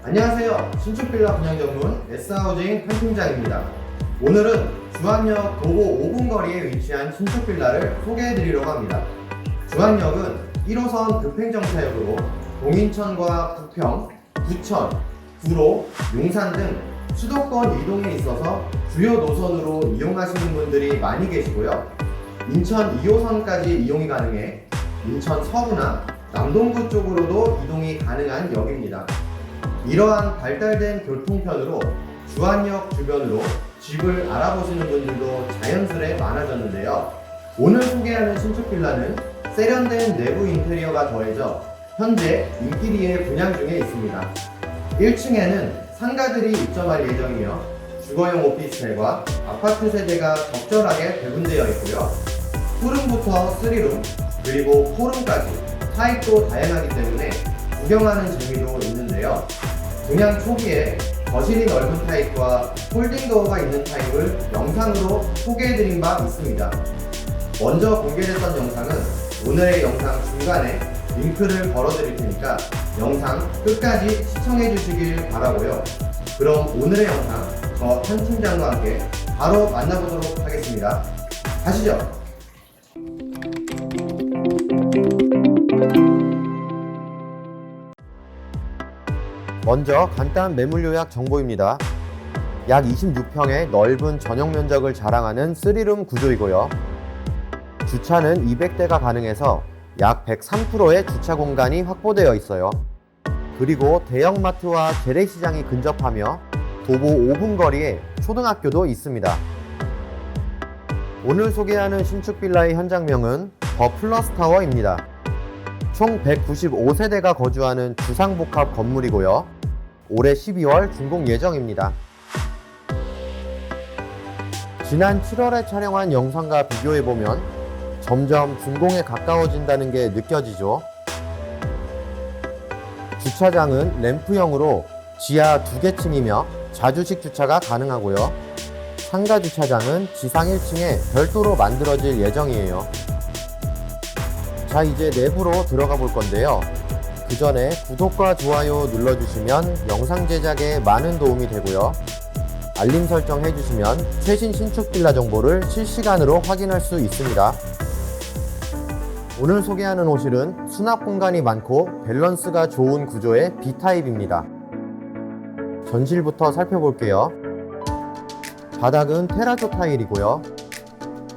안녕하세요. 신축빌라 분양 전문 S하우징 한 팀장입니다. 오늘은 주안역 도보 5분 거리에 위치한 신축빌라를 소개해드리려고 합니다. 주안역은 1호선 급행정차역으로 동인천과 부평, 부천, 구로, 용산 등 수도권 이동에 있어서 주요 노선으로 이용하시는 분들이 많이 계시고요. 인천 2호선까지 이용이 가능해 인천 서구나 남동구 쪽으로도 이동이 가능한 역입니다. 이러한 발달된 교통편으로 주안역 주변으로 집을 알아보시는 분들도 자연스레 많아졌는데요. 오늘 소개하는 신축빌라는 세련된 내부 인테리어가 더해져 현재 인기리에 분양 중에 있습니다. 1층에는 상가들이 입점할 예정이며 주거용 오피스텔과 아파트 세대가 적절하게 배분되어 있고요. 투룸부터 3룸 그리고 4룸까지 타입도 다양하기 때문에 구경하는 재미도 있는데요. 분양 초기에 거실이 넓은 타입과 폴딩도어가 있는 타입을 영상으로 소개해드린 바 있습니다. 먼저 공개됐던 영상은 오늘의 영상 중간에 링크를 걸어드릴 테니까 영상 끝까지 시청해 주시길 바라고요. 그럼 오늘의 영상 저 한 팀장과 함께 바로 만나보도록 하겠습니다. 가시죠. 먼저 간단 매물 요약 정보입니다. 약 26평의 넓은 전용 면적을 자랑하는 3룸 구조이고요. 주차는 200대가 가능해서 약 103%의 주차 공간이 확보되어 있어요. 그리고 대형마트와 재래시장이 근접하며 도보 5분 거리에 초등학교도 있습니다. 오늘 소개하는 신축빌라의 현장명은 더 플러스타워입니다. 총 195세대가 거주하는 주상복합 건물이고요. 올해 12월 준공 예정입니다. 지난 7월에 촬영한 영상과 비교해보면 점점 준공에 가까워진다는 게 느껴지죠. 주차장은 램프형으로 지하 2개 층이며 자주식 주차가 가능하고요. 상가 주차장은 지상 1층에 별도로 만들어질 예정이에요. 자, 이제 내부로 들어가 볼 건데요. 그 전에 구독과 좋아요 눌러주시면 영상 제작에 많은 도움이 되고요. 알림 설정 해주시면 최신 신축 빌라 정보를 실시간으로 확인할 수 있습니다. 오늘 소개하는 호실은 수납 공간이 많고 밸런스가 좋은 구조의 B타입입니다. 전실부터 살펴볼게요. 바닥은 테라조 타일이고요.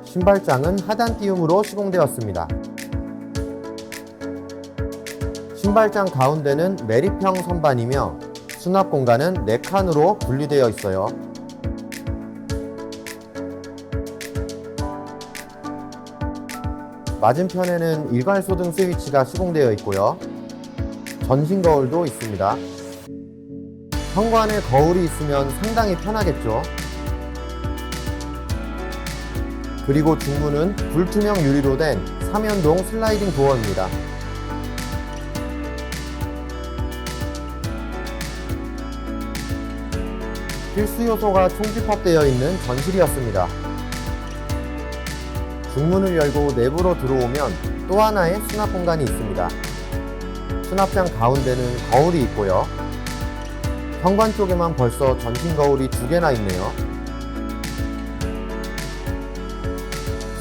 신발장은 하단 띄움으로 시공되었습니다. 신발장 가운데는 매립형 선반이며 수납 공간은 4칸으로 분리되어 있어요. 맞은편에는 일괄소등 스위치가 시공되어 있고요. 전신 거울도 있습니다. 현관에 거울이 있으면 상당히 편하겠죠. 그리고 중문은 불투명 유리로 된 3연동 슬라이딩 도어입니다. 필수 요소가 총집합되어 있는 전실이었습니다. 중문을 열고 내부로 들어오면 또 하나의 수납 공간이 있습니다. 수납장 가운데는 거울이 있고요. 현관 쪽에만 벌써 전신 거울이 2개나 있네요.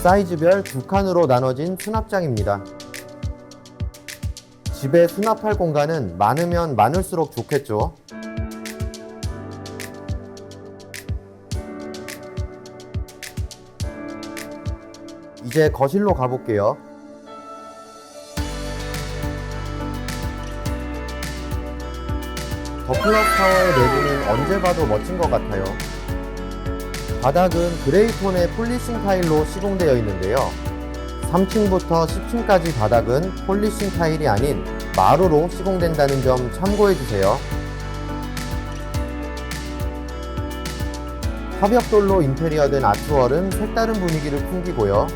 사이즈별 2칸으로 나눠진 수납장입니다. 집에 수납할 공간은 많으면 많을수록 좋겠죠. 이제 거실로 가볼게요. 더 플러스 타워의 내부는 언제 봐도 멋진 것 같아요. 바닥은 그레이톤의 폴리싱 타일로 시공되어 있는데요. 3층부터 10층까지 바닥은 폴리싱 타일이 아닌 마루로 시공된다는 점 참고해주세요. 화벽돌로 인테리어된 아트월은 색다른 분위기를 풍기고요.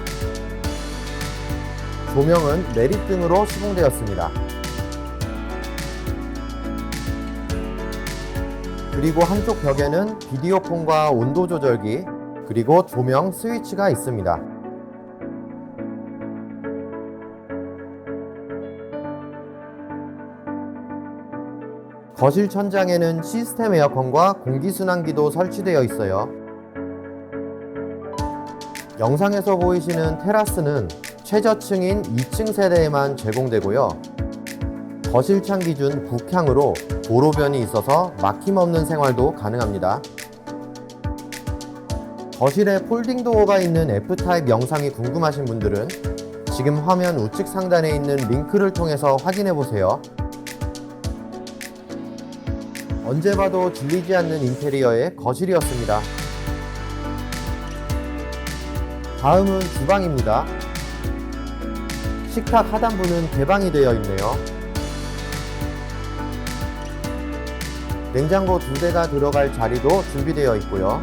조명은 내립등으로 시공되었습니다. 그리고 한쪽 벽에는 비디오폰과 온도 조절기, 그리고 조명 스위치가 있습니다. 거실 천장에는 시스템 에어컨과 공기순환기도 설치되어 있어요. 영상에서 보이시는 테라스는 최저층인 2층 세대에만 제공되고요. 거실창 기준 북향으로 도로변이 있어서 막힘없는 생활도 가능합니다. 거실에 폴딩 도어가 있는 F타입 영상이 궁금하신 분들은 지금 화면 우측 상단에 있는 링크를 통해서 확인해 보세요. 언제 봐도 질리지 않는 인테리어의 거실이었습니다. 다음은 주방입니다. 식탁 하단부는 개방이 되어 있네요. 냉장고 2대가 들어갈 자리도 준비되어 있고요.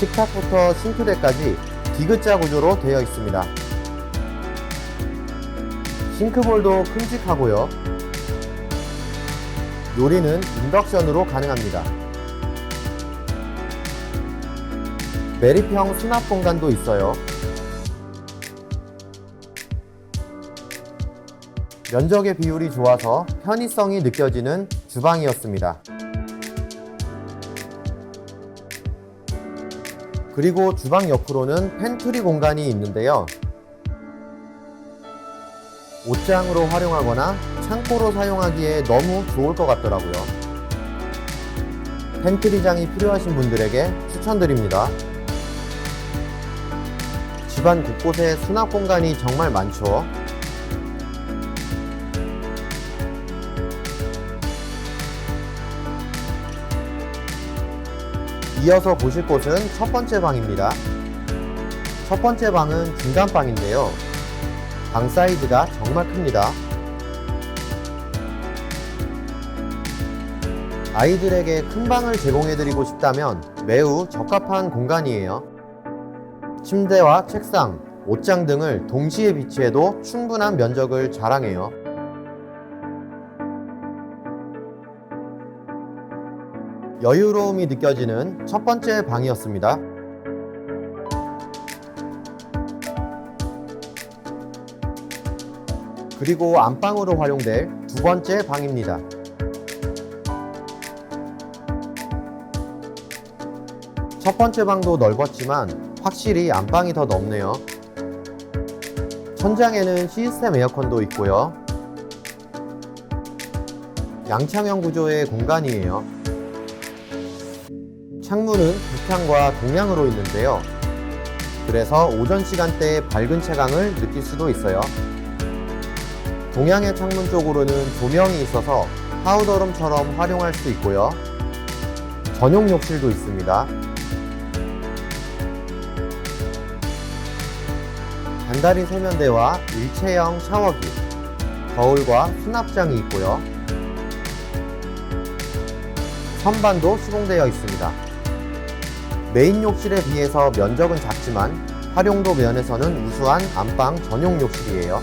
식탁부터 싱크대까지 D자 구조로 되어 있습니다. 싱크볼도 큼직하고요. 요리는 인덕션으로 가능합니다. 매립형 수납 공간도 있어요. 면적의 비율이 좋아서 편의성이 느껴지는 주방이었습니다. 그리고 주방 옆으로는 팬트리 공간이 있는데요. 옷장으로 활용하거나 창고로 사용하기에 너무 좋을 것 같더라고요. 팬트리장이 필요하신 분들에게 추천드립니다. 집안 곳곳에 수납 공간이 정말 많죠. 이어서 보실 곳은 첫 번째 방입니다. 첫 번째 방은 중간방인데요. 방 사이즈가 정말 큽니다. 아이들에게 큰 방을 제공해드리고 싶다면 매우 적합한 공간이에요. 침대와 책상, 옷장 등을 동시에 비치해도 충분한 면적을 자랑해요. 여유로움이 느껴지는 첫 번째 방이었습니다. 그리고 안방으로 활용될 두 번째 방입니다. 첫 번째 방도 넓었지만 확실히 안방이 더 넓네요. 천장에는 시스템 에어컨도 있고요. 양창형 구조의 공간이에요. 창문은 북향과 동향으로 있는데요. 그래서 오전 시간대에 밝은 채광을 느낄 수도 있어요. 동향의 창문 쪽으로는 조명이 있어서 파우더룸처럼 활용할 수 있고요. 전용 욕실도 있습니다. 반다리 세면대와 일체형 샤워기, 거울과 수납장이 있고요. 선반도 시공되어 있습니다. 메인 욕실에 비해서 면적은 작지만 활용도 면에서는 우수한 안방 전용 욕실이에요.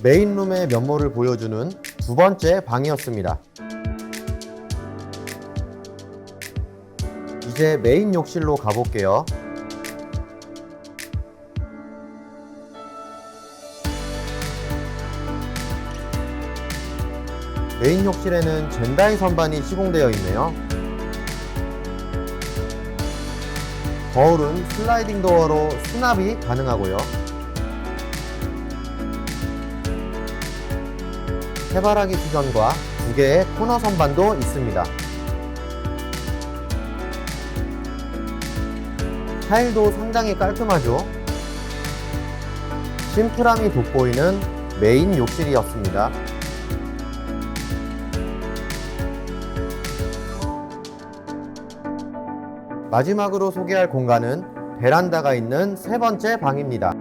메인룸의 면모를 보여주는 두 번째 방이었습니다. 이제 메인 욕실로 가볼게요. 메인 욕실에는 젠다이 선반이 시공되어 있네요. 거울은 슬라이딩 도어로 수납이 가능하고요. 해바라기 수전과 두 개의 코너 선반도 있습니다. 타일도 상당히 깔끔하죠. 심플함이 돋보이는 메인 욕실이었습니다. 마지막으로 소개할 공간은 베란다가 있는 세 번째 방입니다.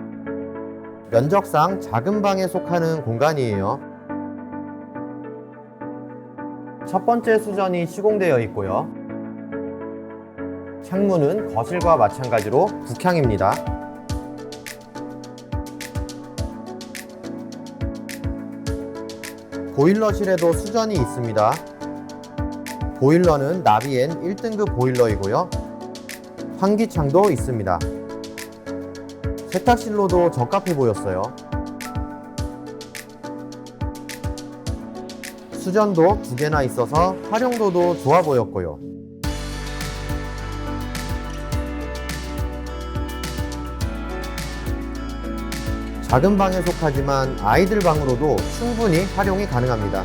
면적상 작은 방에 속하는 공간이에요. 첫 번째 수전이 시공되어 있고요. 창문은 거실과 마찬가지로 북향입니다. 보일러실에도 수전이 있습니다. 보일러는 나비엔 1등급 보일러이고요. 환기창도 있습니다. 세탁실로도 적합해 보였어요. 수전도 2개나 있어서 활용도도 좋아 보였고요. 작은 방에 속하지만 아이들 방으로도 충분히 활용이 가능합니다.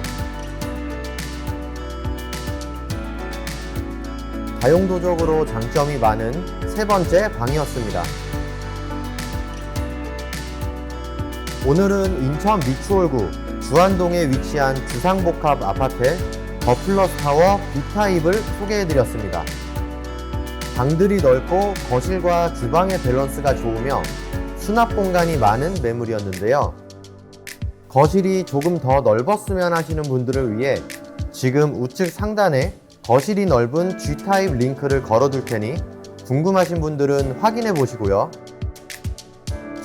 다용도적으로 장점이 많은 세 번째 방이었습니다. 오늘은 인천 미추홀구 주안동에 위치한 주상복합 아파트 더 플러스 타워 B타입을 소개해드렸습니다. 방들이 넓고 거실과 주방의 밸런스가 좋으며 수납 공간이 많은 매물이었는데요. 거실이 조금 더 넓었으면 하시는 분들을 위해 지금 우측 상단에 거실이 넓은 G타입 링크를 걸어둘 테니 궁금하신 분들은 확인해 보시고요.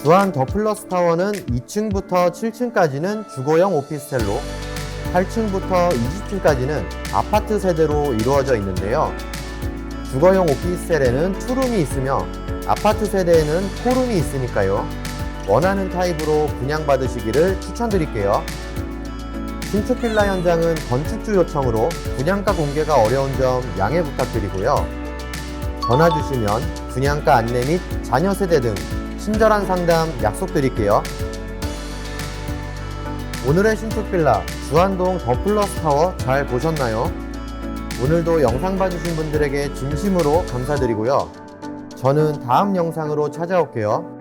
주안 더 플러스 타워는 2층부터 7층까지는 주거용 오피스텔로 8층부터 20층까지는 아파트 세대로 이루어져 있는데요. 주거용 오피스텔에는 투룸이 있으며 아파트 세대에는 포룸이 있으니까요. 원하는 타입으로 분양받으시기를 추천드릴게요. 신축 빌라 현장은 건축주 요청으로 분양가 공개가 어려운 점 양해 부탁드리고요. 전화 주시면 분양가 안내 및 자녀 세대 등 친절한 상담 약속드릴게요. 오늘의 신축 빌라 주안동 더 플러스 타워 잘 보셨나요? 오늘도 영상 봐주신 분들에게 진심으로 감사드리고요. 저는 다음 영상으로 찾아올게요.